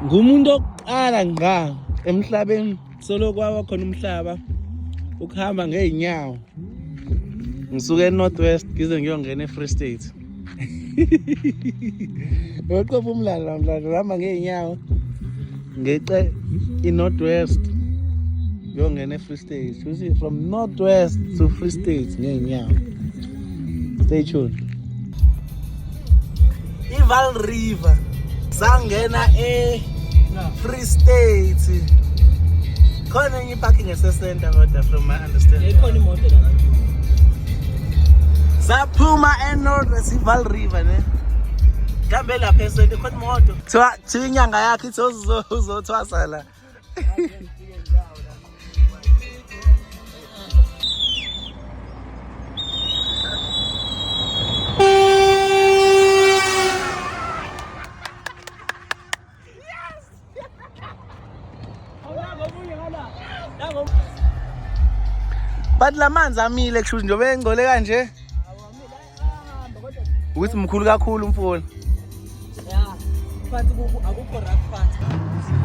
ngumuntu oqala ngqa emhlabeni solo kwaba khona umhlaba ukuhamba ngeenyawo ngisuke eNorthwest ngize ngiyongena eFree State. Ngoqopha umlalo namhlanje ngihamba ngeenyawo ngeqe iNorthwest ngiyongena eFree State. Futhi from Northwest to Free State ngeenyawo. Stay tuned. Ivaal River sangena Free State. Khona enye parking center kodwa from my understanding. Ikhona imoto la. Saphuma eNorthwest Ivaal River ne. Kambe lapha esente khona imoto. Thiwa inyanga yakhe ithi uzothwasa la. But la manzi amile kusho njobe engcole kanje. Ukuthi mkhulu kakhulu umfowethu. Yeah. Phansi akukho rough phansi.